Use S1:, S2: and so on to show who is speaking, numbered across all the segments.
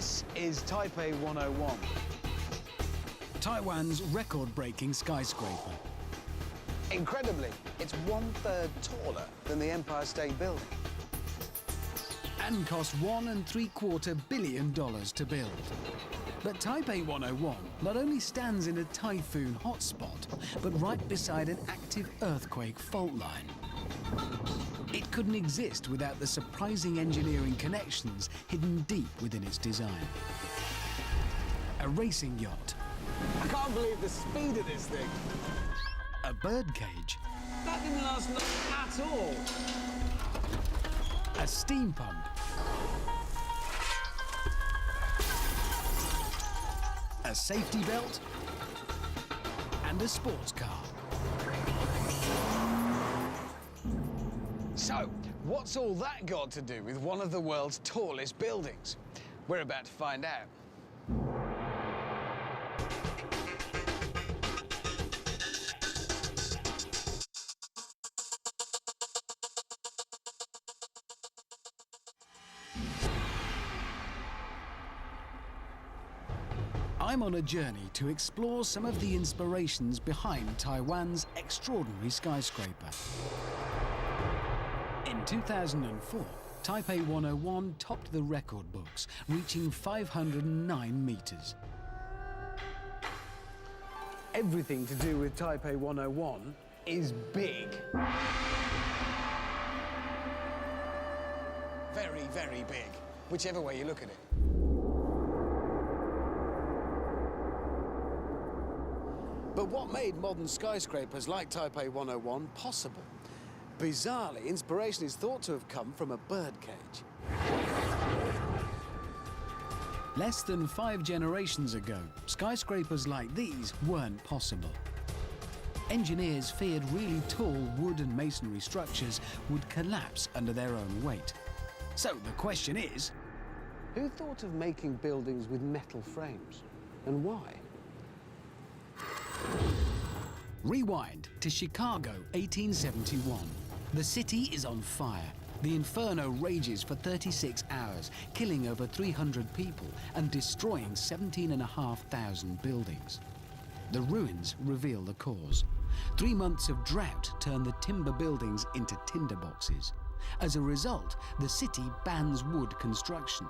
S1: This is Taipei 101.
S2: Taiwan's record-breaking skyscraper.
S1: Incredibly, it's 1/3 taller than the Empire State Building.
S2: And cost $1.75 billion to build. But Taipei 101 not only stands in a typhoon hotspot, but right beside an active earthquake fault line. It couldn't exist without the surprising engineering connections hidden deep within its design. A racing yacht.
S1: I can't believe the speed of this thing.
S2: A birdcage.
S1: That didn't last long at all.
S2: A steam pump. A safety belt. And a sports car.
S1: So, what's all that got to do with one of the world's tallest buildings? We're about to find out.
S2: I'm on a journey to explore some of the inspirations behind Taiwan's extraordinary skyscraper. In 2004, Taipei 101 topped the record books, reaching 509 meters.
S1: Everything to do with Taipei 101 is big. Very, very big, whichever way you look at it. But what made modern skyscrapers like Taipei 101 possible? Bizarrely, inspiration is thought to have come from a birdcage.
S2: Less than 5 generations ago, skyscrapers like these weren't possible. Engineers feared really tall wood and masonry structures would collapse under their own weight. So the question is,
S1: Who thought of making buildings with metal frames, and why?
S2: rewind to Chicago, 1871. The city is on fire. The inferno rages for 36 hours, killing over 300 people and destroying 17,500 buildings. The ruins reveal the cause. 3 months of drought turn the timber buildings into tinder boxes. As a result, the city bans wood construction.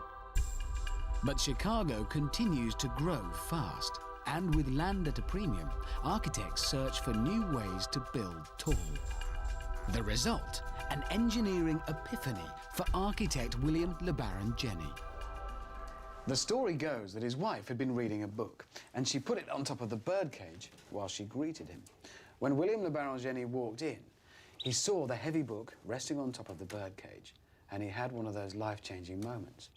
S2: But Chicago continues to grow fast. And with land at a premium, architects search for new ways to build tall. The result, an engineering epiphany for architect William LeBaron Jenney.
S1: The story goes that his wife had been reading a book, and she put it on top of the birdcage while she greeted him. When William LeBaron Jenney walked in, he saw the heavy book resting on top of the birdcage, and he had one of those life-changing moments.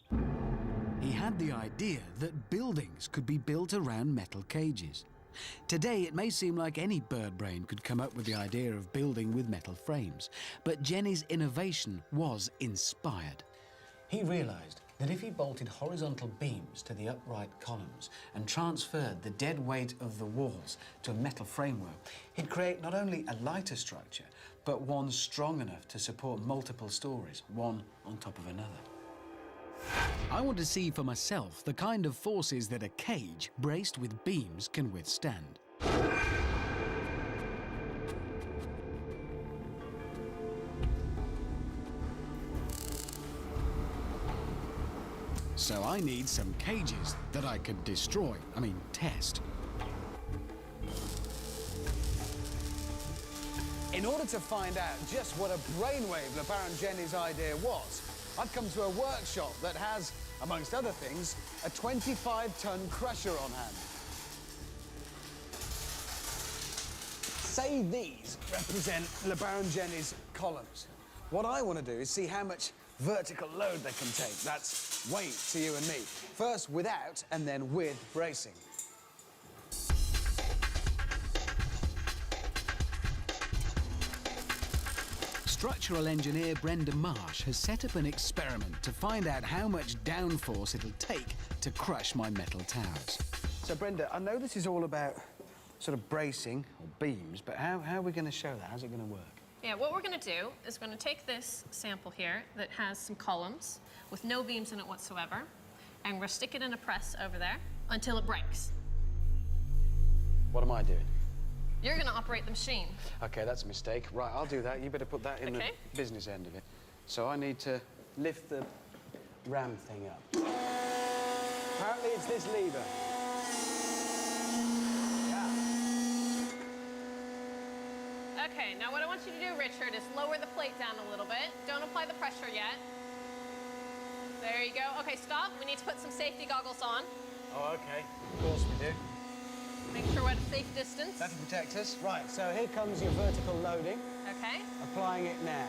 S2: He had the idea that buildings could be built around metal cages. Today, it may seem like any bird brain could come up with the idea of building with metal frames, but Jenney's innovation was inspired.
S1: He realized that if he bolted horizontal beams to the upright columns and transferred the dead weight of the walls to a metal framework, he'd create not only a lighter structure, but one strong enough to support multiple stories, one on top of another.
S2: I want to see for myself the kind of forces that a cage braced with beams can withstand. So I need some cages that I could test.
S1: In order to find out just what a brainwave LeBaron Jenney's idea was, I've come to a workshop that has, amongst other things, a 25-ton crusher on hand. Say these represent LeBaron Jenney's columns. What I want to do is see how much vertical load they can take. That's weight to you and me. First without and then with bracing.
S2: Structural engineer Brenda Marsh has set up an experiment to find out how much downforce it'll take to crush my metal towers.
S1: So, Brenda, I know this is all about sort of bracing or beams, but how are we going to show that? How's it going to work?
S3: Yeah, what we're going to do is we're going to take this sample here that has some columns with no beams in it whatsoever, and we're stick it in a press over there until it breaks.
S1: What am I doing?
S3: You're going to operate the machine.
S1: Okay, that's a mistake. Right, I'll do that. You better put that in
S3: Okay.
S1: the business end of it. So I need to lift the ram thing up. Apparently it's this lever. Yeah.
S3: Okay, now what I want you to do, Richard, is lower the plate down a little bit. Don't apply the pressure yet. There you go. Okay, stop. We need to put some safety goggles on.
S1: Oh, okay. Of course we do.
S3: Make sure we're at a safe distance.
S1: That'll protect us. Right, so here comes your vertical loading.
S3: Okay.
S1: Applying it now.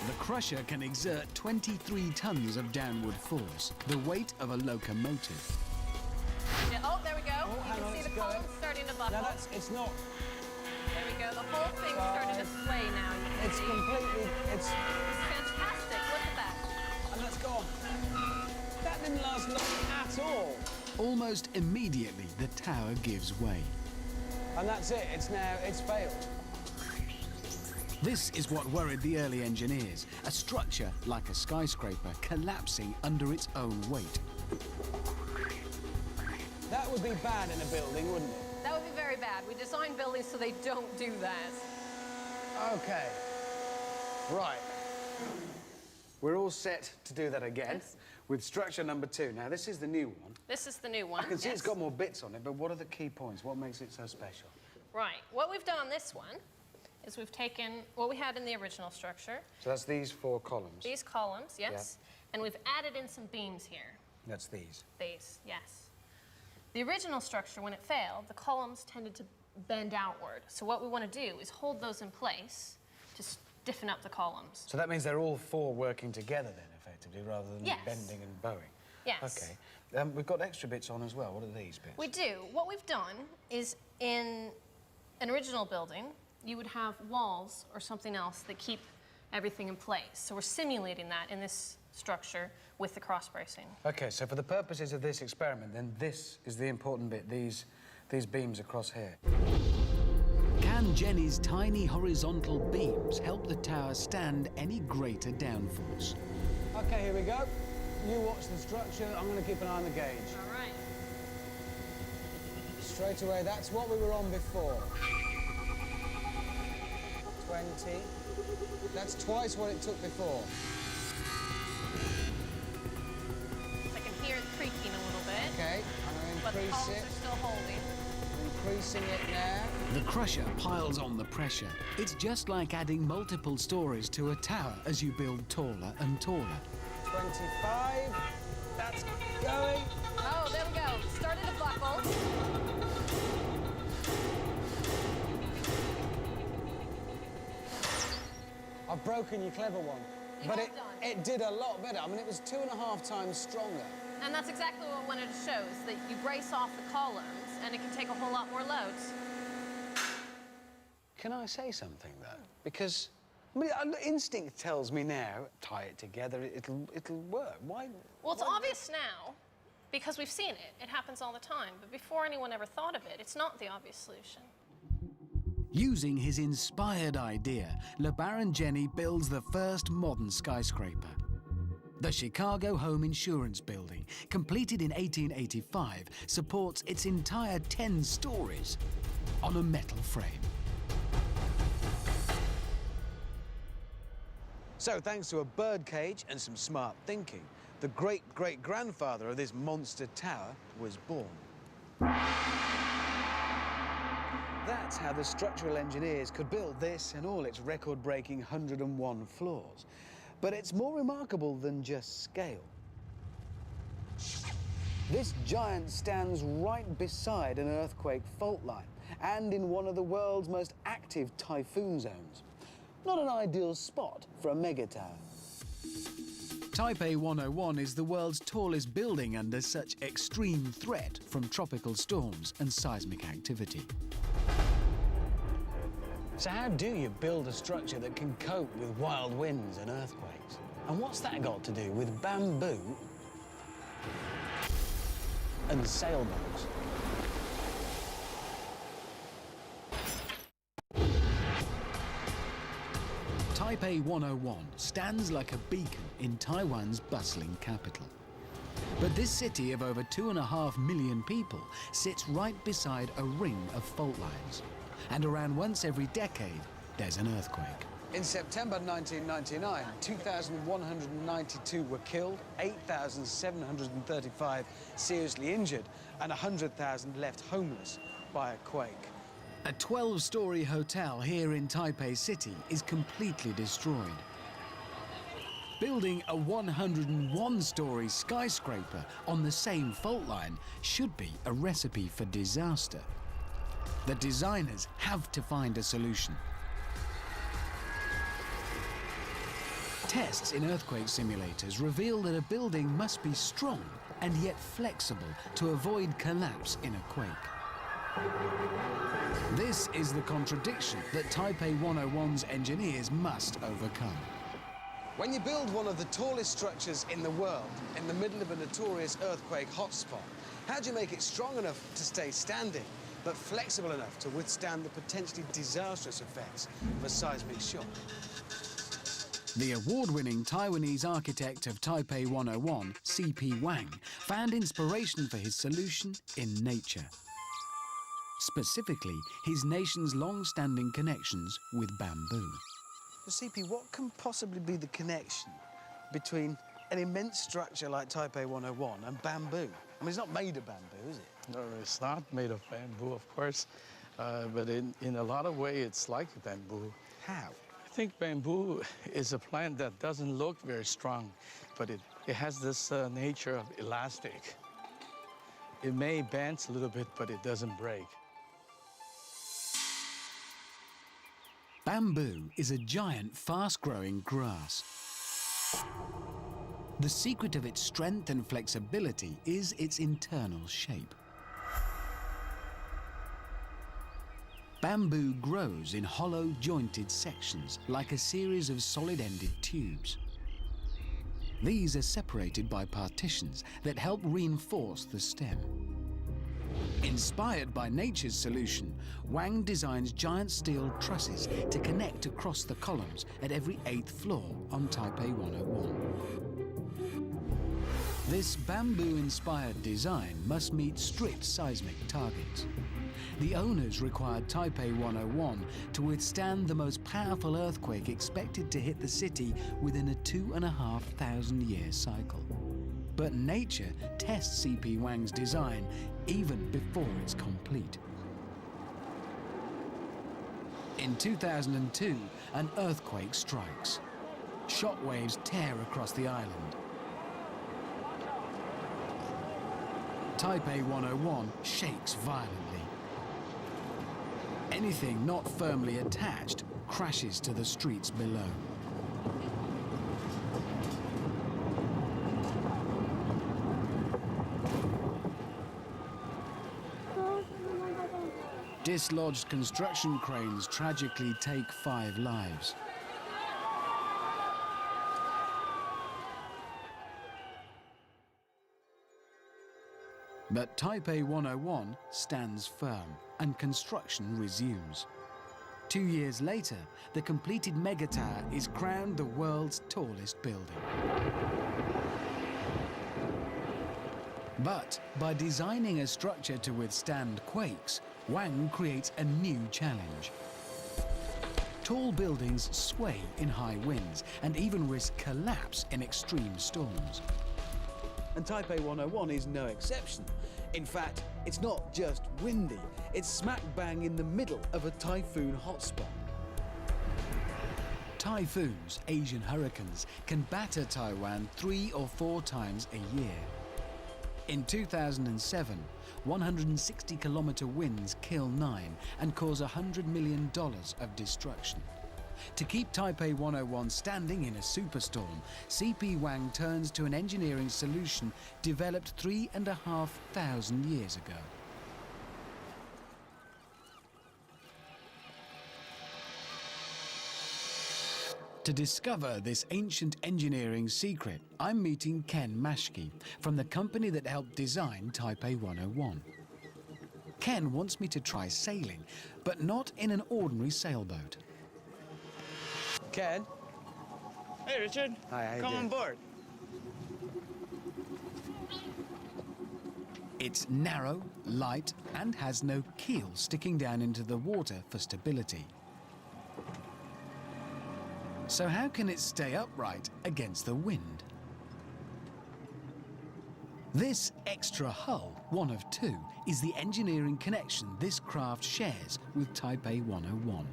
S2: The crusher can exert 23 tons of downward force, the weight of a locomotive.
S3: Yeah, oh, there we go.
S1: Oh,
S3: You
S1: hang on,
S3: can see
S1: it's
S3: the columns
S1: going.
S3: starting to buckle.
S1: Now it's not...
S3: There we go. The whole thing's starting to sway now. You can
S1: It's
S3: see.
S1: completely...
S3: It's fantastic. Look at that.
S1: And that's gone. That didn't last long at all.
S2: Almost immediately, the tower gives way.
S1: And that's it. It's failed.
S2: This is what worried the early engineers, a structure like a skyscraper collapsing under its own weight.
S1: That would be bad in a building, wouldn't it?
S3: That would be very bad. We design buildings so they don't do that.
S1: Okay. Right. We're all set to do that again
S3: Yes.
S1: with structure number 2. Now, this is the new one.
S3: This is the new one.
S1: I can see
S3: yes.
S1: it's got more bits on it, but what are the key points? What makes it so special?
S3: Right. What we've done on this one is we've taken what we had in the original structure,
S1: So that's these 4 columns.
S3: these columns, yes, and we've added in some beams here.
S1: That's these.
S3: These, yes. The original structure, when it failed, the columns tended to bend outward. So what we want to do is hold those in place to stiffen up the columns.
S1: So that means they're all 4 working together then, effectively, rather than
S3: Yes.
S1: bending and bowing.
S3: Yes.
S1: Okay. We've got extra bits on as well. What are these bits?
S3: We do. What we've done is in an original building, you would have walls or something else that keep everything in place. So we're simulating that in this structure with the cross bracing.
S1: Okay, so for the purposes of this experiment, then this is the important bit, these beams across here.
S2: Can Jenny's tiny horizontal beams help the tower stand any greater downforce?
S1: Okay, here we go. You watch the structure. I'm going to keep an eye on the gauge.
S3: All right.
S1: Straight away, that's what we were on before. 20. That's twice what it took before.
S3: I can hear it creaking a little bit,
S1: Okay, I'm going to
S3: but the
S1: increase
S3: columns
S1: it.
S3: are still holding.
S1: Increasing it now.
S2: The crusher piles on the pressure. It's just like adding multiple stories to a tower as you build taller and taller.
S1: 25. That's going.
S3: Oh, there we go. Started to buckle.
S1: I've broken your clever one.
S3: You
S1: But
S3: have done.
S1: it did a lot better. I mean, it was 2.5 times stronger.
S3: And that's exactly what I wanted to show, is that you brace off the columns and it can take a whole lot more loads.
S1: Can I say something, though? Because, I mean, instinct tells me now, tie it together, it'll work. Why?
S3: Well, it's
S1: why-
S3: obvious now because we've seen it. It happens all the time. But before anyone ever thought of it, it's not the obvious solution.
S2: Using his inspired idea, LeBaron Jenny builds the first modern skyscraper. The Chicago Home Insurance Building, completed in 1885, supports its entire 10 stories on a metal frame.
S1: So, thanks to a birdcage and some smart thinking, the great-great-grandfather of this monster tower was born. That's how the structural engineers could build this and all its record-breaking 101 floors. But it's more remarkable than just scale. This giant stands right beside an earthquake fault line and in one of the world's most active typhoon zones. Not an ideal spot for a mega tower.
S2: Taipei 101 is the world's tallest building under such extreme threat from tropical storms and seismic activity.
S1: So how do you build a structure that can cope with wild winds and earthquakes? And what's that got to do with bamboo and sailboats?
S2: Taipei 101 stands like a beacon in Taiwan's bustling capital. But this city of over 2.5 million people sits right beside a ring of fault lines. And around once every decade, there's an earthquake.
S1: In September 1999, 2,192 were killed, 8,735 seriously injured, and 100,000 left homeless by a quake.
S2: A 12-story hotel here in Taipei City is completely destroyed. Building a 101-story skyscraper on the same fault line should be a recipe for disaster. The designers have to find a solution. Tests in earthquake simulators reveal that a building must be strong and yet flexible to avoid collapse in a quake. This is the contradiction that Taipei 101's engineers must overcome.
S1: When you build one of the tallest structures in the world in the middle of a notorious earthquake hotspot, how do you make it strong enough to stay standing, but flexible enough to withstand the potentially disastrous effects of a seismic shock?
S2: The award-winning Taiwanese architect of Taipei 101, C.P. Wang, found inspiration for his solution in nature. Specifically, his nation's long-standing connections with bamboo.
S1: So, CP, what can possibly be the connection between an immense structure like Taipei 101 and bamboo? I mean, it's not made of bamboo, is it?
S4: No, it's not made of bamboo, of course, but in a lot of ways, it's like bamboo.
S1: How?
S4: I think bamboo is a plant that doesn't look very strong, but it has this nature of elastic. It may bend a little bit, but it doesn't break.
S2: Bamboo is a giant, fast-growing grass. The secret of its strength and flexibility is its internal shape. Bamboo grows in hollow, jointed sections like a series of solid-ended tubes. These are separated by partitions that help reinforce the stem. Inspired by nature's solution, Wang designs giant steel trusses to connect across the columns at every 8th floor on Taipei 101. This bamboo-inspired design must meet strict seismic targets. The owners required Taipei 101 to withstand the most powerful earthquake expected to hit the city within a 2,500-year cycle. But nature tests C.P. Wang's design even before it's complete. In 2002, an earthquake strikes. Shockwaves tear across the island. Taipei 101 shakes violently. Anything not firmly attached crashes to the streets below. Dislodged construction cranes tragically take 5 lives. But Taipei 101 stands firm and construction resumes. 2 years later, the completed megatower is crowned the world's tallest building. But by designing a structure to withstand quakes, Wang creates a new challenge. Tall buildings sway in high winds and even risk collapse in extreme storms.
S1: And Taipei 101 is no exception. In fact, it's not just windy, it's smack bang in the middle of a typhoon hotspot.
S2: Typhoons, Asian hurricanes, can batter Taiwan 3 or 4 times a year. In 2007, 160-kilometer winds kill 9 and cause $100 million of destruction. To keep Taipei 101 standing in a superstorm, C.P. Wang turns to an engineering solution developed 3,500 years ago. To discover this ancient engineering secret, I'm meeting Ken Mashke from the company that helped design Taipei 101. Ken wants me to try sailing, but not in an ordinary sailboat.
S1: Ken,
S5: Hey, Richard.
S6: Hi, how you
S5: Come
S6: doing?
S5: on board.
S2: It's narrow, light, and has no keel sticking down into the water for stability. So how can it stay upright against the wind? This extra hull, one of two, is the engineering connection this craft shares with Taipei 101.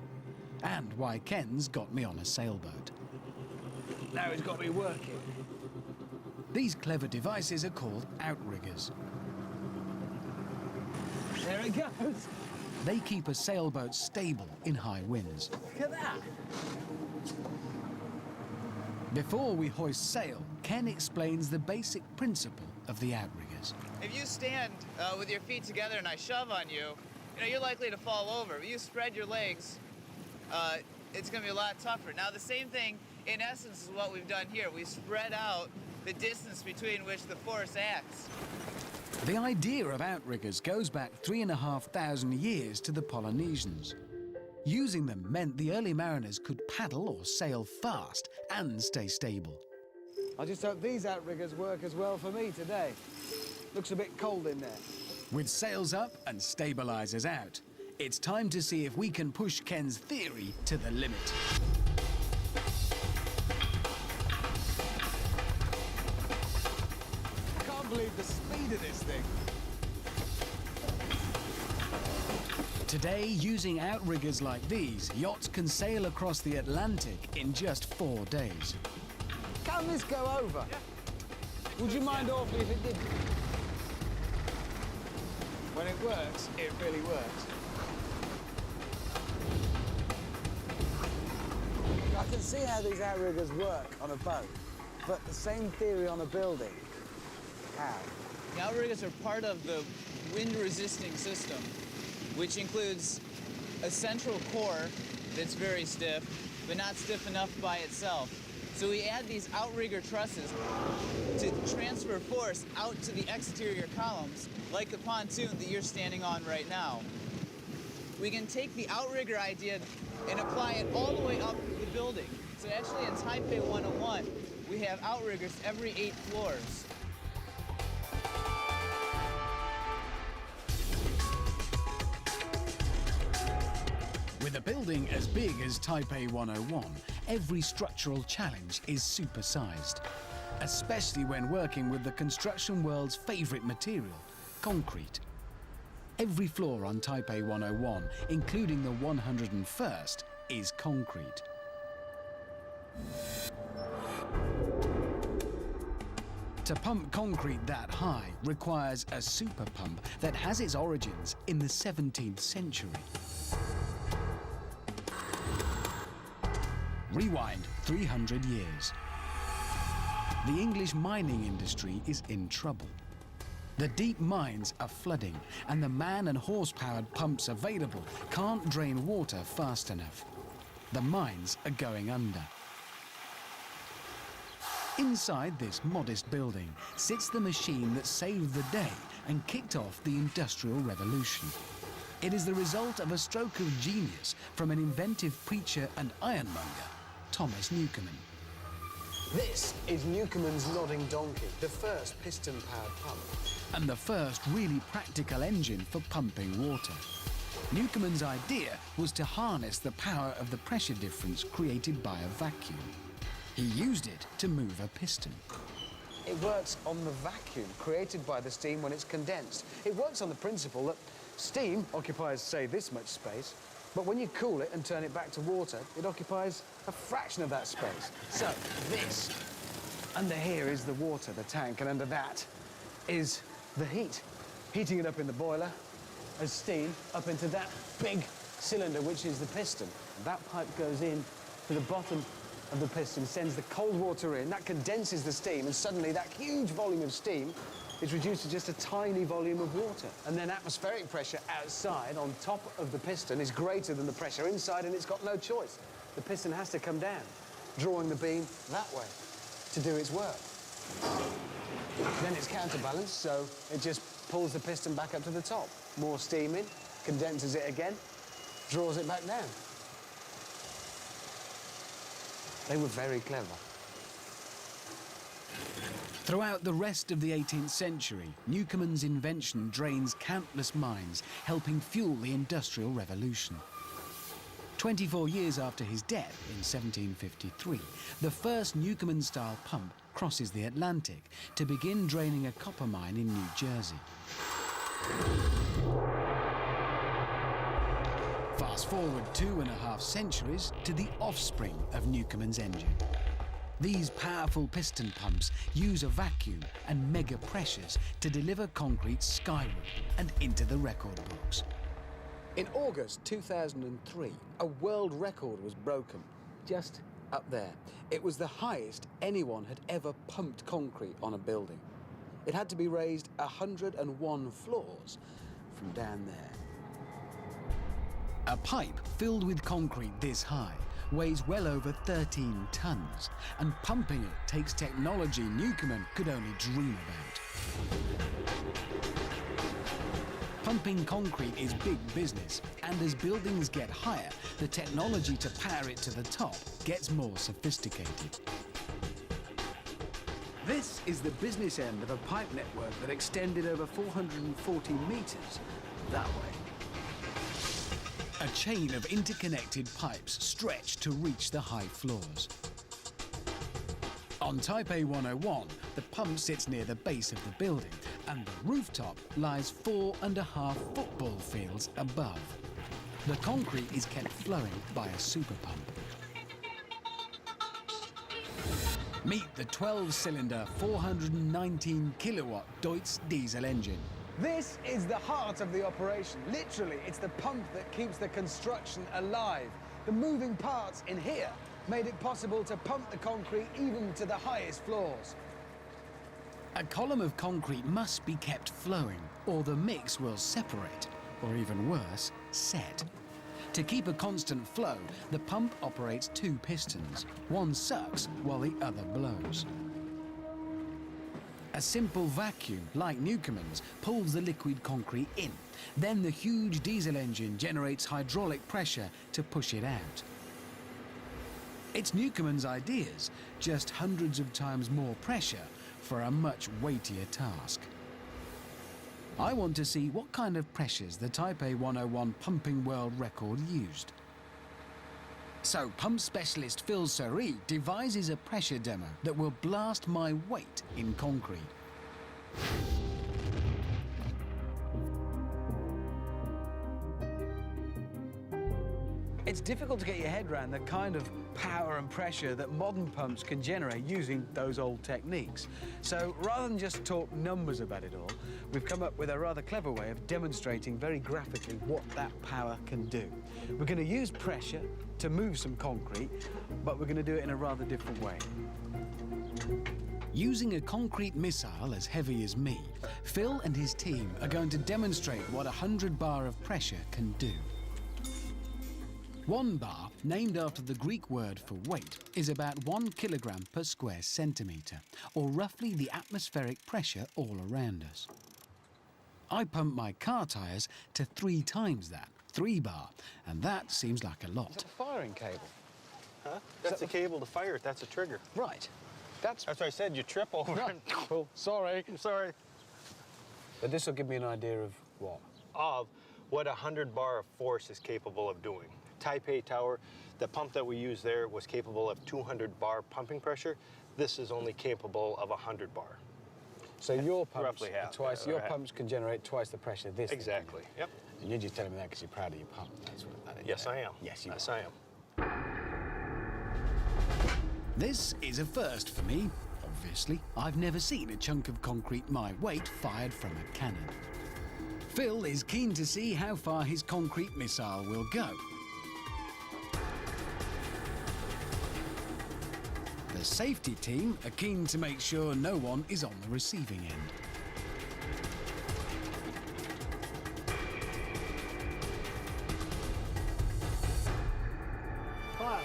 S2: And why Ken's got me on a sailboat.
S6: Now it's got me working.
S2: These clever devices are called outriggers.
S6: There it goes.
S2: They keep a sailboat stable in high winds.
S6: Look at that.
S2: Before we hoist sail, Ken explains the basic principle of the outriggers.
S5: If you stand with your feet together and I shove on you, you're likely to fall over. If you spread your legs, it's going to be a lot tougher. Now, the same thing, in essence, is what we've done here. We spread out the distance between which the force acts.
S2: The idea of outriggers goes back 3,500 years to the Polynesians. Using them meant the early mariners could paddle or sail fast and stay stable.
S6: I just hope these outriggers work as well for me today. Looks a bit cold in there.
S2: With sails up and stabilizers out, it's time to see if we can push Ken's theory to the limit.
S6: I can't believe the speed of this thing.
S2: Today, using outriggers like these, yachts can sail across the Atlantic in just 4 days.
S6: Can this go over? Yeah. Would you mind awfully if it did? When it works, it really works. I can see how these outriggers work on a boat, but the same theory on a building. How?
S5: The outriggers are part of the wind-resisting system, which includes a central core that's very stiff, but not stiff enough by itself. So we add these outrigger trusses to transfer force out to the exterior columns, like the pontoon that you're standing on right now. We can take the outrigger idea and apply it all the way up the building. So actually in Taipei 101, we have outriggers every 8 floors.
S2: With a building as big as Taipei 101, every structural challenge is supersized, especially when working with the construction world's favorite material, concrete. Every floor on Taipei 101, including the 101st, is concrete. To pump concrete that high requires a super pump that has its origins in the 17th century. Rewind 300 years. The English mining industry is in trouble. The deep mines are flooding, and the man and horse-powered pumps available can't drain water fast enough. The mines are going under. Inside this modest building sits the machine that saved the day and kicked off the Industrial Revolution. It is the result of a stroke of genius from an inventive preacher and ironmonger, Thomas Newcomen.
S6: This is Newcomen's Nodding Donkey, the first piston-powered pump.
S2: And the first really practical engine for pumping water. Newcomen's idea was to harness the power of the pressure difference created by a vacuum. He used it to move a piston.
S6: It works on the vacuum created by the steam when it's condensed. It works on the principle that steam occupies, say, this much space, but when you cool it and turn it back to water, it occupies a fraction of that space. So this, under here is the water, the tank, and under that is the heat. Heating it up in the boiler as steam up into that big cylinder, which is the piston. That pipe goes in to the bottom of the piston, sends the cold water in, that condenses the steam, and suddenly that huge volume of steam is reduced to just a tiny volume of water. And then atmospheric pressure outside on top of the piston is greater than the pressure inside, and it's got no choice. The piston has to come down, drawing the beam that way to do its work. Then it's counterbalanced, so it just pulls the piston back up to the top. More steam in, condenses it again, draws it back down. They were very clever.
S2: Throughout the rest of the 18th century, Newcomen's invention drains countless minds, helping fuel the Industrial Revolution. 24 years after his death in 1753, the first Newcomen-style pump crosses the Atlantic to begin draining a copper mine in New Jersey. Fast forward 2.5 centuries to the offspring of Newcomen's engine. These powerful piston pumps use a vacuum and mega pressures to deliver concrete skyward and into the record books.
S6: In August 2003, a world record was broken, just up there. It was the highest anyone had ever pumped concrete on a building. It had to be raised 101 floors from down there.
S2: A pipe filled with concrete this high weighs well over 13 tons, and pumping it takes technology Newcomen could only dream about. Pumping concrete is big business, and as buildings get higher, the technology to power it to the top gets more sophisticated.
S6: This is the business end of a pipe network that extended over 440 meters that way.
S2: A chain of interconnected pipes stretch to reach the high floors. On Taipei 101, the pump sits near the base of the building, and the rooftop lies 4.5 football fields above. The concrete is kept flowing by a super pump. Meet the 12-cylinder, 419-kilowatt Deutz diesel engine.
S6: This is the heart of the operation. Literally, it's the pump that keeps the construction alive. The moving parts in here made it possible to pump the concrete even to the highest floors.
S2: A column of concrete must be kept flowing, or the mix will separate, or even worse, set. To keep a constant flow, the pump operates 2 pistons. One sucks while the other blows. A simple vacuum, like Newcomen's, pulls the liquid concrete in. Then the huge diesel engine generates hydraulic pressure to push it out. It's Newcomen's ideas, just hundreds of times more pressure for a much weightier task. I want to see what kind of pressures the Taipei 101 pumping world record used. So pump specialist Phil Suri devises a pressure demo that will blast my weight in concrete.
S6: It's difficult to get your head around the kind of power and pressure that modern pumps can generate using those old techniques. So rather than just talk numbers about it all, we've come up with a rather clever way of demonstrating very graphically what that power can do. We're going to use pressure to move some concrete, but we're going to do it in a rather different way.
S2: Using a concrete missile as heavy as me, Phil and his team are going to demonstrate what 100 bar of pressure can do. 1 bar, named after the Greek word for weight, is about 1 kilogram per square centimetre, or roughly the atmospheric pressure all around us. I pump my car tyres to 3 times that, 3 bar, and that seems like a lot.
S6: It's a firing cable.
S7: Huh? That's a cable to fire it. That's a trigger.
S6: Right. That's
S7: what I said. You trip over it.
S6: Oh, sorry.
S7: I'm sorry.
S6: But this will give me an idea of what?
S7: Of what 100 bar of force is capable of doing. Taipei Tower, the pump that we used there was capable of 200 bar pumping pressure. This is only capable of 100 bar.
S6: So your pumps
S7: roughly half.
S6: your pumps can generate twice the pressure this thing
S7: Exactly.
S6: can.
S7: Yep.
S6: And you're just telling me that because you're proud of your pump. That's what that is.
S7: Yes, I am.
S6: Yes, you
S7: Yes,
S6: are.
S7: I am.
S2: This is a first for me, obviously. I've never seen a chunk of concrete my weight fired from a cannon. Phil is keen to see how far his concrete missile will go. The safety team are keen to make sure no one is on the receiving end.
S6: Fire.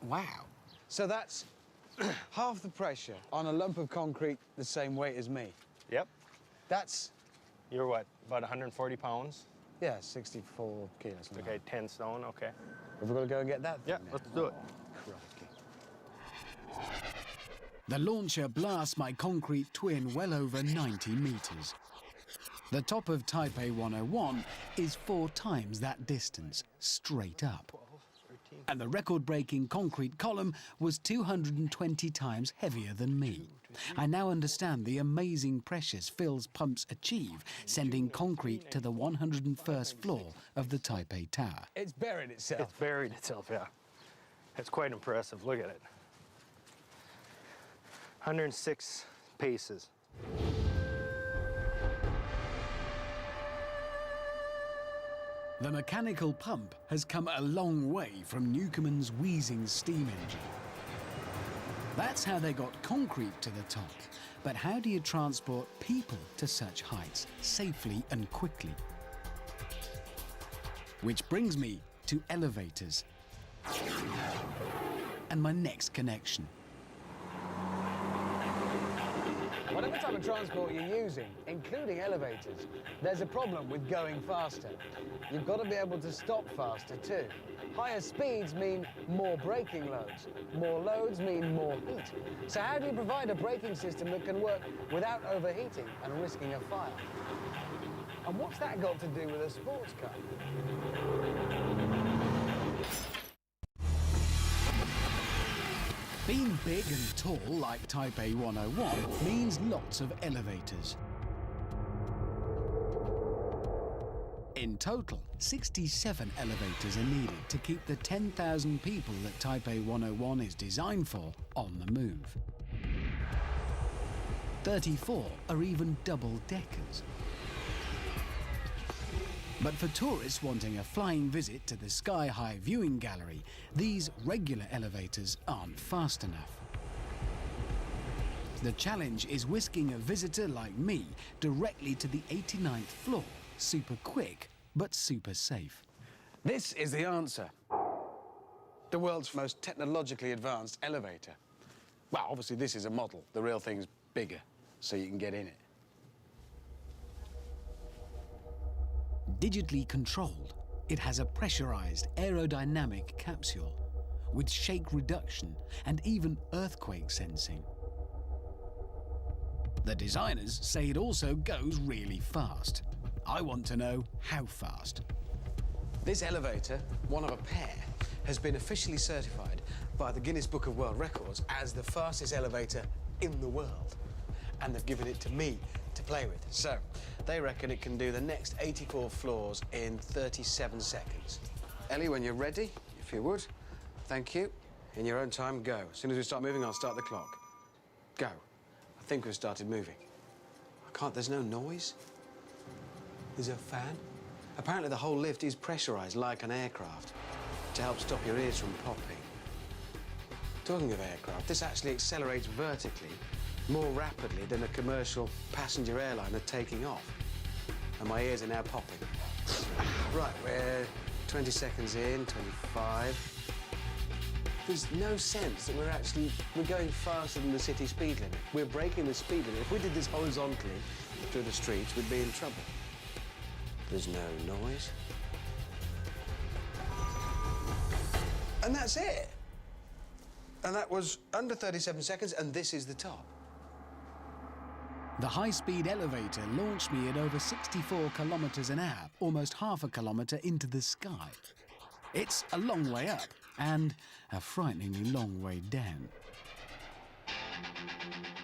S6: Wow. So that's half the pressure on a lump of concrete the same weight as me.
S7: Yep.
S6: That's
S7: You're what, about 140 pounds?
S6: Yeah, 64 kilos.
S7: Okay, 10 stone, okay.
S6: We've got to go and get that thing
S7: Yeah,
S6: now.
S7: let's do it.
S6: Crikey.
S2: The launcher blasts my concrete twin well over 90 meters. The top of Taipei 101 is 4 times that distance, straight up. And the record-breaking concrete column was 220 times heavier than me. I now understand the amazing pressures Phil's pumps achieve, sending concrete to the 101st floor of the Taipei Tower.
S6: It's buried itself.
S7: It's buried itself, yeah. It's quite impressive, look at it. 106 paces.
S2: The mechanical pump has come a long way from Newcomen's wheezing steam engine. That's how they got concrete to the top. But how do you transport people to such heights safely and quickly? Which brings me to elevators and my next connection.
S6: Whatever type of transport you're using, including elevators, there's a problem with going faster. You've got to be able to stop faster too. Higher speeds mean more braking loads. More loads mean more heat. So how do you provide a braking system that can work without overheating and risking a fire? And what's that got to do with a sports car?
S2: Being big and tall like Taipei 101 means lots of elevators. In total, 67 elevators are needed to keep the 10,000 people that Taipei 101 is designed for on the move. 34 are even double-deckers. But for tourists wanting a flying visit to the sky-high viewing gallery, these regular elevators aren't fast enough. The challenge is whisking a visitor like me directly to the 89th floor, super quick, but super safe.
S6: This is the answer. The world's most technologically advanced elevator. Well, obviously this is a model. The real thing's bigger, so you can get in it.
S2: Digitally controlled, it has a pressurized aerodynamic capsule with shake reduction and even earthquake sensing. The designers say it also goes really fast. I want to know how fast.
S6: This elevator, one of a pair, has been officially certified by the Guinness Book of World Records as the fastest elevator in the world. And they've given it to me to play with. So, they reckon it can do the next 84 floors in 37 seconds. Ellie, when you're ready, if you would, thank you. In your own time, go. As soon as we start moving, I'll start the clock. Go. I think we've started moving. I can't, there's no noise. There's a fan. Apparently the whole lift is pressurized like an aircraft to help stop your ears from popping. Talking of aircraft, this actually accelerates vertically more rapidly than a commercial passenger airliner taking off. And my ears are now popping. Right, we're 20 seconds in, 25. There's no sense that we're going faster than the city speed limit. We're breaking the speed limit. If we did this horizontally through the streets, we'd be in trouble. There's no noise. And that's it. And that was under 37 seconds, and this is the top.
S2: The high-speed elevator launched me at over 64 kilometers an hour, almost half a kilometer into the sky. It's a long way up and a frighteningly long way down.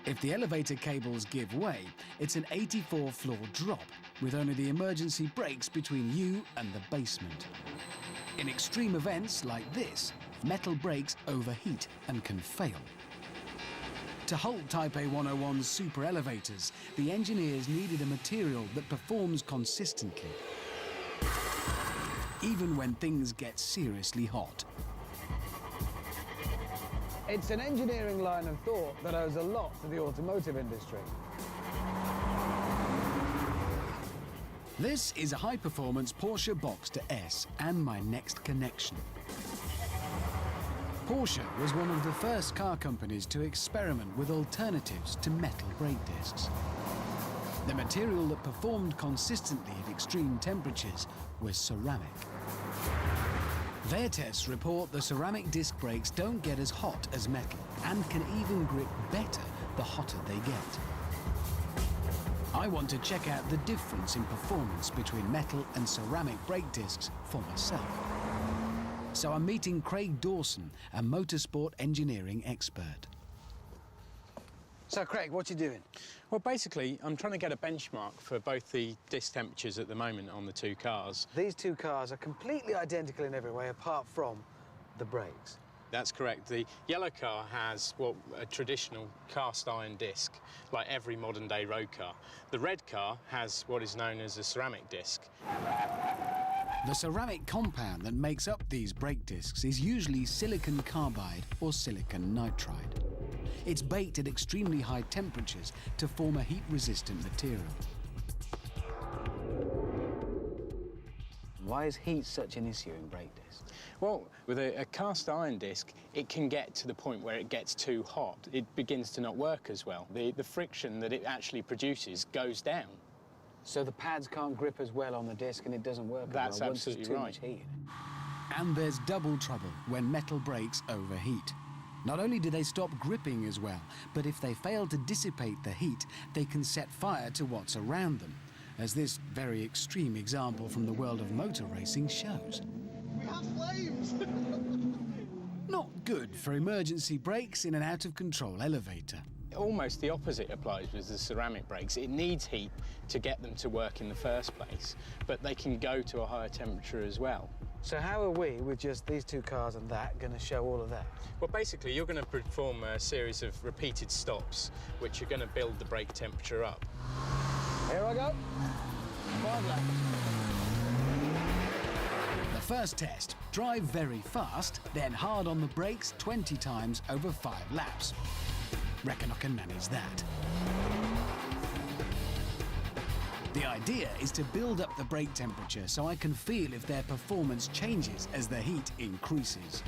S2: If the elevator cables give way, it's an 84-floor drop with only the emergency brakes between you and the basement. In extreme events like this, metal brakes overheat and can fail. To halt Taipei 101's super elevators, the engineers needed a material that performs consistently, even when things get seriously hot.
S6: It's an engineering line of thought that owes a lot to the automotive industry.
S2: This is a high-performance Porsche Boxster S and my next connection. Porsche was one of the first car companies to experiment with alternatives to metal brake discs. The material that performed consistently at extreme temperatures was ceramic. Their tests report the ceramic disc brakes don't get as hot as metal and can even grip better the hotter they get. I want to check out the difference in performance between metal and ceramic brake discs for myself. So I'm meeting Craig Dawson, a motorsport engineering expert.
S6: So, Craig, what are you doing?
S8: Well, basically, I'm trying to get a benchmark for both the disc temperatures at the moment on the two cars.
S6: These two cars are completely identical in every way, apart from the brakes.
S8: That's correct. The yellow car has a traditional cast iron disc, like every modern-day road car. The red car has what is known as a ceramic disc.
S2: The ceramic compound that makes up these brake discs is usually silicon carbide or silicon nitride. It's baked at extremely high temperatures to form a heat-resistant material.
S1: Why is heat such an issue in brake discs?
S8: Well, with a cast iron disc, it can get to the point where it gets too hot. It begins to not work as well. The friction that it actually produces goes down.
S1: So the pads can't grip as well on the disc and it doesn't work
S8: That's
S1: as well once there's
S8: absolutely
S1: too
S8: right.
S1: much heat in it.
S2: And there's double trouble when metal brakes overheat. Not only do they stop gripping as well, but if they fail to dissipate the heat, they can set fire to what's around them, as this very extreme example from the world of motor racing shows.
S9: We have flames!
S2: Not good for emergency brakes in an out-of-control elevator.
S8: Almost the opposite applies with the ceramic brakes. It needs heat to get them to work in the first place, but they can go to a higher temperature as well.
S6: So how are we, with just these two cars and that, going to show all of that?
S8: Well, basically, you're going to perform a series of repeated stops, which are going to build the brake temperature up.
S6: Here I go. 5 laps.
S2: The first test, drive very fast, then hard on the brakes 20 times over 5 laps. Reckon I can manage that. The idea is to build up the brake temperature so I can feel if their performance changes as the heat increases.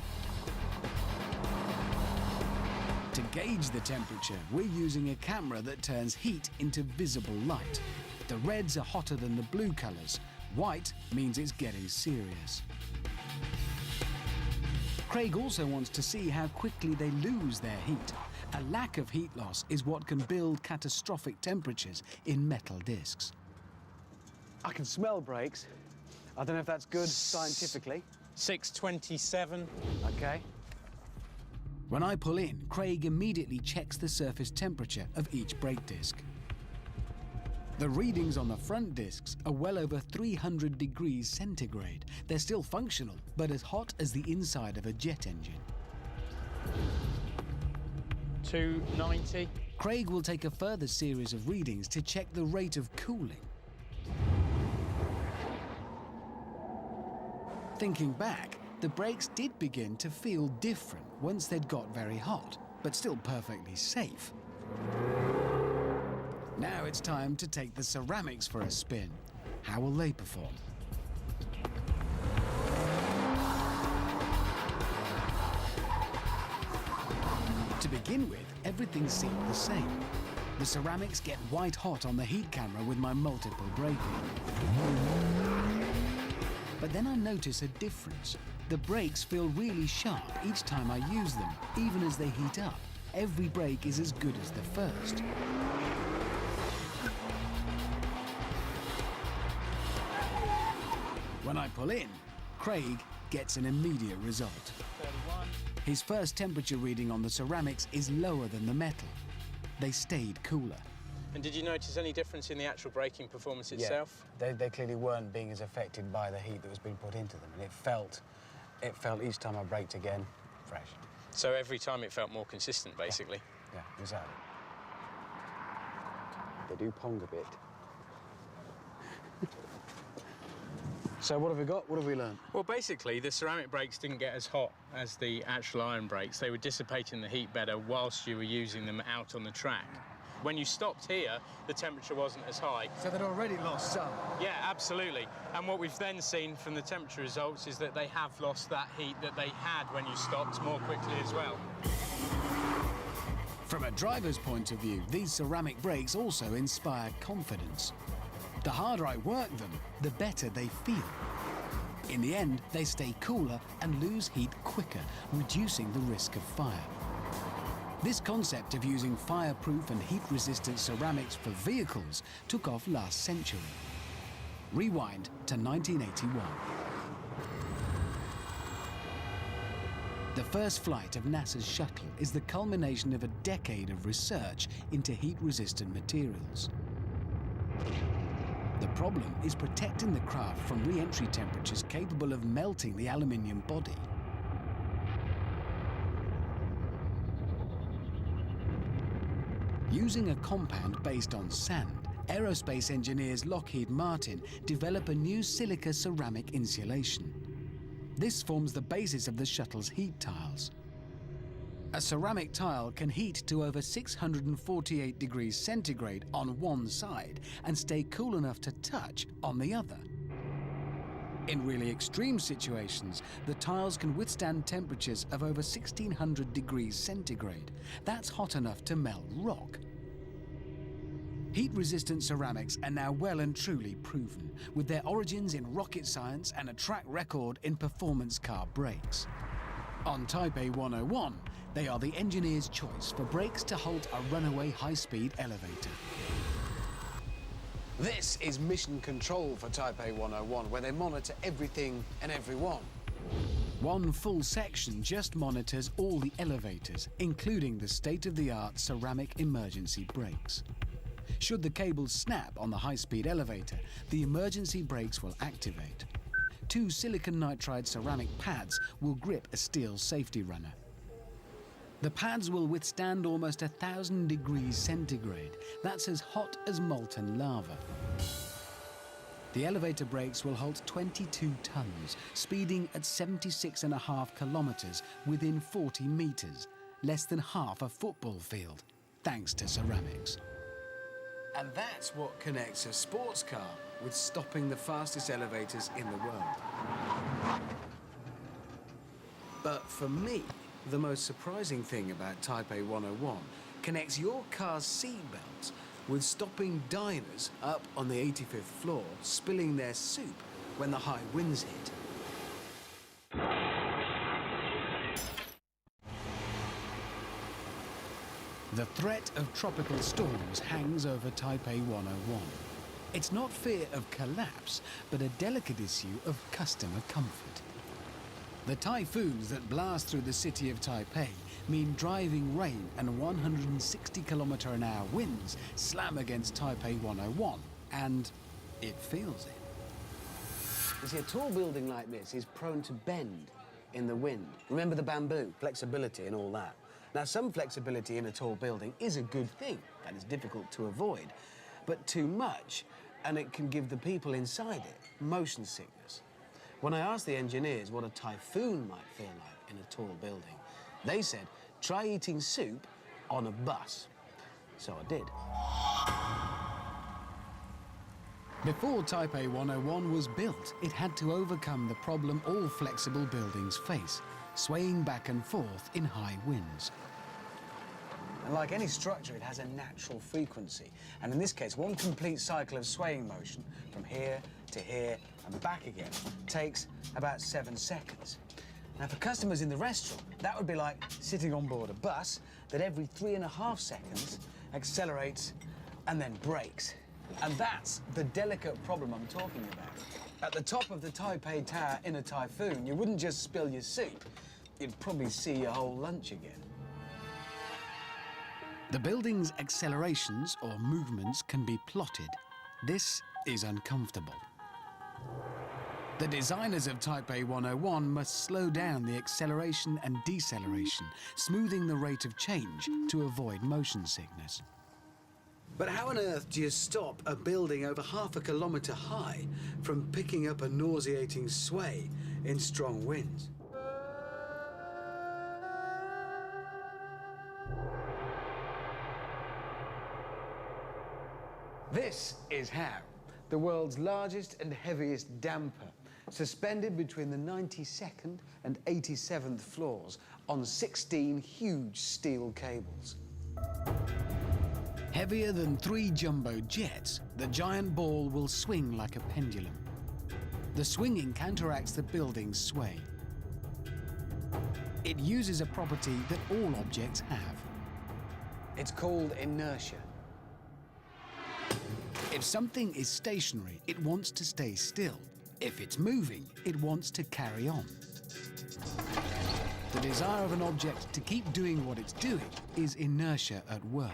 S2: To gauge the temperature, we're using a camera that turns heat into visible light. The reds are hotter than the blue colours. White means it's getting serious. Craig also wants to see how quickly they lose their heat. A lack of heat loss is what can build catastrophic temperatures in metal discs.
S6: I can smell brakes. I don't know if that's good scientifically.
S8: 627.
S6: OK.
S2: When I pull in, Craig immediately checks the surface temperature of each brake disc. The readings on the front discs are well over 300 degrees centigrade. They're still functional, but as hot as the inside of a jet engine.
S8: 290.
S2: Craig will take a further series of readings to check the rate of cooling. Thinking back, the brakes did begin to feel different once they'd got very hot, but still perfectly safe. Now it's time to take the ceramics for a spin. How will they perform? To begin with, everything seemed the same. The ceramics get white hot on the heat camera with my multiple braking. But then I notice a difference. The brakes feel really sharp each time I use them, even as they heat up. Every brake is as good as the first. When I pull in, Craig gets an immediate result.
S8: 31.
S2: His first temperature reading on the ceramics is lower than the metal. They stayed cooler.
S8: And did you notice any difference in the actual braking performance itself?
S1: Yeah, they clearly weren't being as affected by the heat that was being put into them, and it felt each time I braked again, fresh.
S8: So every time it felt more consistent, basically.
S1: Yeah, exactly.
S6: They do pong a bit. So what have we got? What have we learned?
S8: Well, basically, the ceramic brakes didn't get as hot as the actual iron brakes. They were dissipating the heat better whilst you were using them out on the track. When you stopped here, the temperature wasn't as high.
S6: So they'd already lost some.
S8: Yeah, absolutely. And what we've then seen from the temperature results is that they have lost that heat that they had when you stopped more quickly as well.
S2: From a driver's point of view, these ceramic brakes also inspire confidence. The harder I work them, the better they feel. In the end, they stay cooler and lose heat quicker, reducing the risk of fire. This concept of using fireproof and heat-resistant ceramics for vehicles took off last century. Rewind to 1981. The first flight of NASA's shuttle is the culmination of a decade of research into heat-resistant materials. The problem is protecting the craft from re-entry temperatures capable of melting the aluminium body. Using a compound based on sand, aerospace engineers Lockheed Martin develop a new silica ceramic insulation. This forms the basis of the shuttle's heat tiles. A ceramic tile can heat to over 648 degrees centigrade on one side and stay cool enough to touch on the other. In really extreme situations, the tiles can withstand temperatures of over 1600 degrees centigrade. That's hot enough to melt rock. Heat-resistant ceramics are now well and truly proven, with their origins in rocket science and a track record in performance car brakes. On Taipei 101, they are the engineer's choice for brakes to halt a runaway high-speed elevator.
S6: This is mission control for Taipei 101, where they monitor everything and everyone.
S2: One full section just monitors all the elevators, including the state-of-the-art ceramic emergency brakes. Should the cables snap on the high-speed elevator, the emergency brakes will activate. 2 silicon nitride ceramic pads will grip a steel safety runner. The pads will withstand almost 1,000 degrees centigrade. That's as hot as molten lava. The elevator brakes will halt 22 tons, speeding at 76.5 kilometers within 40 meters, less than half a football field, thanks to ceramics.
S6: And that's what connects a sports car with stopping the fastest elevators in the world. But for me, the most surprising thing about Taipei 101 connects your car's seatbelts with stopping diners up on the 85th floor spilling their soup when the high winds hit.
S2: The threat of tropical storms hangs over Taipei 101. It's not fear of collapse, but a delicate issue of customer comfort. The typhoons that blast through the city of Taipei mean driving rain and 160-kilometer-an-hour winds slam against Taipei 101, and it feels it.
S6: You see, a tall building like this is prone to bend in the wind. Remember the bamboo, flexibility and all that. Now, some flexibility in a tall building is a good thing. That is difficult to avoid. But too much, and it can give the people inside it motion sickness. When I asked the engineers what a typhoon might feel like in a tall building, they said, try eating soup on a bus. So I did.
S2: Before Taipei 101 was built, it had to overcome the problem all flexible buildings face, swaying back and forth in high winds.
S6: And like any structure, it has a natural frequency. And in this case, one complete cycle of swaying motion from here to here and back again takes about 7 seconds. Now, for customers in the restaurant, that would be like sitting on board a bus that every 3.5 seconds accelerates and then brakes. And that's the delicate problem I'm talking about. At the top of the Taipei Tower in a typhoon, you wouldn't just spill your soup, you'd probably see your whole lunch again.
S2: The building's accelerations or movements can be plotted. This is uncomfortable. The designers of Taipei 101 must slow down the acceleration and deceleration, smoothing the rate of change to avoid motion sickness.
S6: But how on earth do you stop a building over half a kilometre high from picking up a nauseating sway in strong winds? This is how. The world's largest and heaviest damper, suspended between the 92nd and 87th floors on 16 huge steel cables.
S2: Heavier than 3 jumbo jets, the giant ball will swing like a pendulum. The swinging counteracts the building's sway. It uses a property that all objects have.
S6: It's called inertia.
S2: If something is stationary, it wants to stay still. If it's moving, it wants to carry on. The desire of an object to keep doing what it's doing is inertia at work.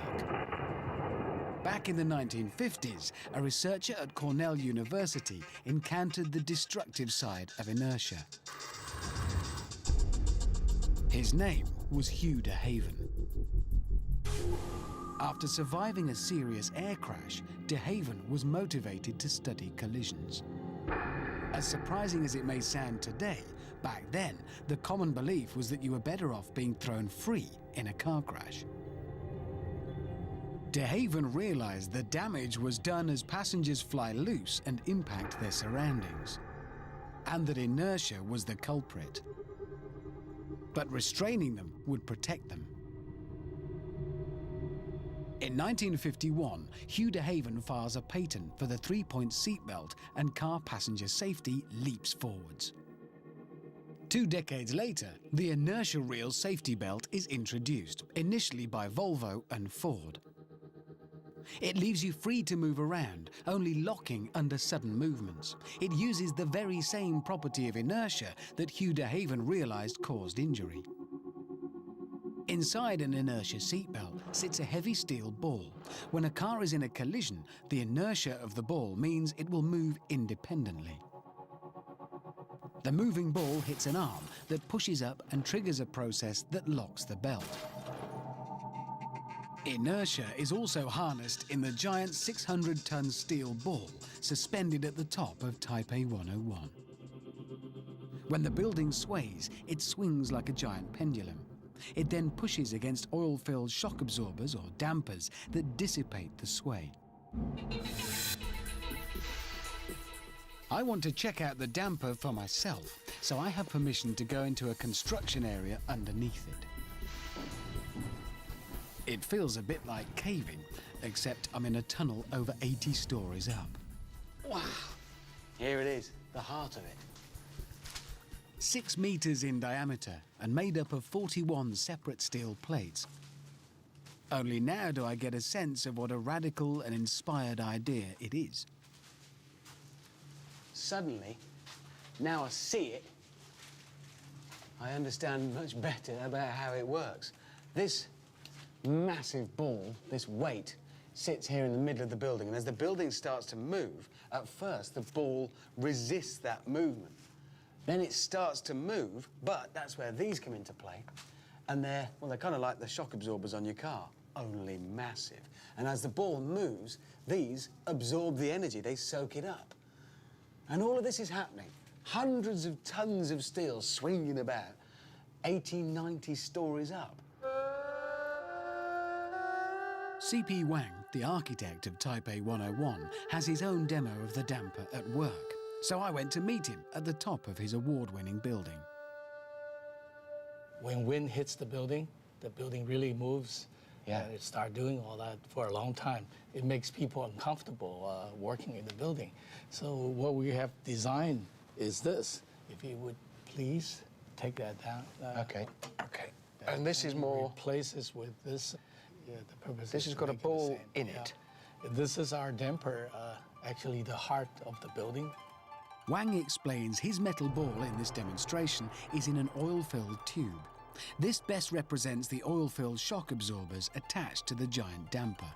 S2: Back in the 1950s, a researcher at Cornell University encountered the destructive side of inertia. His name was Hugh de Haven. After surviving a serious air crash, de Haven was motivated to study collisions. As surprising as it may sound today, back then, the common belief was that you were better off being thrown free in a car crash. De Haven realized the damage was done as passengers fly loose and impact their surroundings, and that inertia was the culprit. But restraining them would protect them. In 1951, Hugh de Haven files a patent for the 3-point seatbelt, and car passenger safety leaps forwards. 2 decades later, the inertia reel safety belt is introduced, initially by Volvo and Ford. It leaves you free to move around, only locking under sudden movements. It uses the very same property of inertia that Hugh de Haven realized caused injury. Inside an inertia seatbelt sits a heavy steel ball. When a car is in a collision, the inertia of the ball means it will move independently. The moving ball hits an arm that pushes up and triggers a process that locks the belt. Inertia is also harnessed in the giant 600-ton steel ball suspended at the top of Taipei 101. When the building sways, it swings like a giant pendulum. It then pushes against oil-filled shock absorbers or dampers that dissipate the sway. I want to check out the damper for myself, so I have permission to go into a construction area underneath it. It feels a bit like caving, except I'm in a tunnel over 80 stories up.
S6: Wow. Here it is, the heart of it.
S2: 6 meters in diameter and made up of 41 separate steel plates. Only now do I get a sense of what a radical and inspired idea it is.
S6: Suddenly, now I see it, I understand much better about how it works. This massive ball, this weight, sits here in the middle of the building, and as the building starts to move, at first the ball resists that movement. Then it starts to move, but that's where these come into play, and they're kind of like the shock absorbers on your car, only massive. And as the ball moves, these absorb the energy, they soak it up. And all of this is happening. Hundreds of tons of steel swinging about, 80, 90 stories up.
S2: C.P. Wang, the architect of Taipei 101, has his own demo of the damper at work, so I went to meet him at the top of his award-winning building.
S4: When wind hits the building really moves.
S6: Yeah.
S4: And it starts doing all that for a long time. It makes people uncomfortable working in the building. So what we have designed is this. If you would please take that down.
S6: Okay. And this is more...
S4: Replace this with this. Yeah, the purpose
S6: This
S4: is
S6: has
S4: to
S6: got a
S4: make it the
S6: ball
S4: same.
S6: in
S4: Yeah.
S6: it.
S4: This is our damper, actually the heart of the building.
S2: Wang explains his metal ball in this demonstration is in an oil-filled tube. This best represents the oil-filled shock absorbers attached to the giant damper.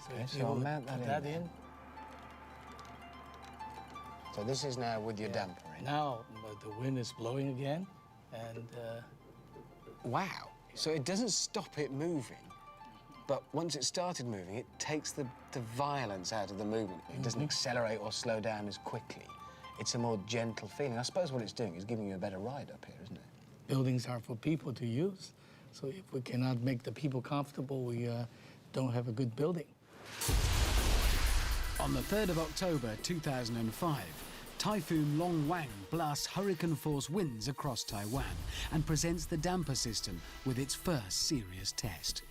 S6: Okay,
S4: if
S6: so
S4: you
S6: I'll
S4: would
S6: mount that
S4: put
S6: in there. So this is now with your damper in.
S4: Now the wind is blowing again, and
S6: Wow. So it doesn't stop it moving, but once it started moving, it takes the violence out of the movement. It doesn't accelerate or slow down as quickly. It's a more gentle feeling. I suppose what it's doing is giving you a better ride up here, isn't it?
S4: buildings are for people to use. So if we cannot make the people comfortable, we don't have a good building.
S2: On the 3rd of October 2005, Typhoon Long Wang blasts hurricane-force winds across Taiwan and presents the damper system with its first serious test.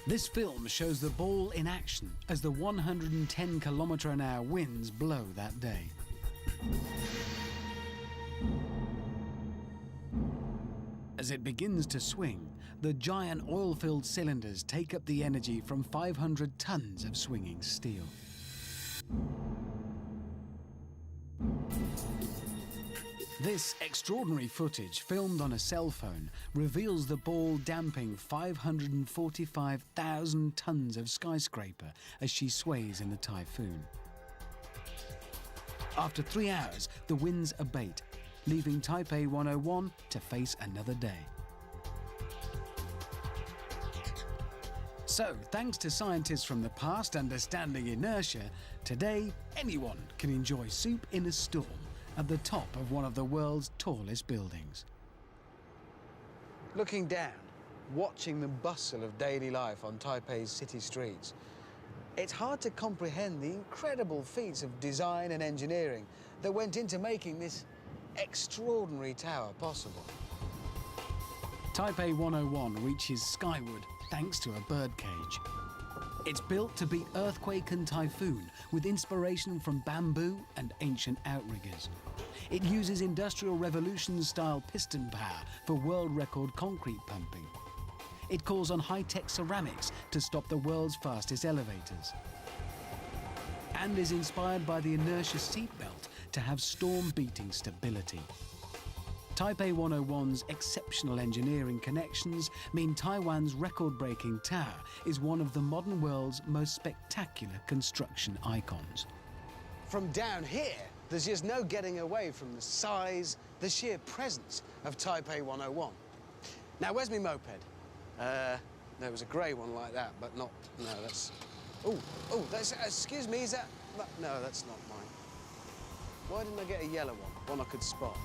S2: This film shows the ball in action as the 110km/h winds blow that day. As it begins to swing, the giant oil-filled cylinders take up the energy from 500 tons of swinging steel. This extraordinary footage, filmed on a cell phone, reveals the ball damping 545,000 tons of skyscraper as she sways in the typhoon. After 3 hours, the winds abate, leaving Taipei 101 to face another day. So, thanks to scientists from the past understanding inertia, today anyone can enjoy soup in a storm at the top of one of the world's tallest buildings.
S6: Looking down, watching the bustle of daily life on Taipei's city streets, it's hard to comprehend the incredible feats of design and engineering that went into making this extraordinary tower possible.
S2: Taipei 101 reaches skyward thanks to a birdcage. It's built to beat earthquake and typhoon with inspiration from bamboo and ancient outriggers. It uses Industrial Revolution-style piston power for world record concrete pumping. It calls on high-tech ceramics to stop the world's fastest elevators. And is inspired by the inertia seatbelt to have storm-beating stability. Taipei 101's exceptional engineering connections mean Taiwan's record-breaking tower is one of the modern world's most spectacular construction icons.
S6: From down here, there's just no getting away from the size, the sheer presence of Taipei 101. Now, where's my moped? There was a grey one like that, but not, no, that's... Oh, that's, excuse me, is that... No, that's not mine. Why didn't I get a yellow one I could spot?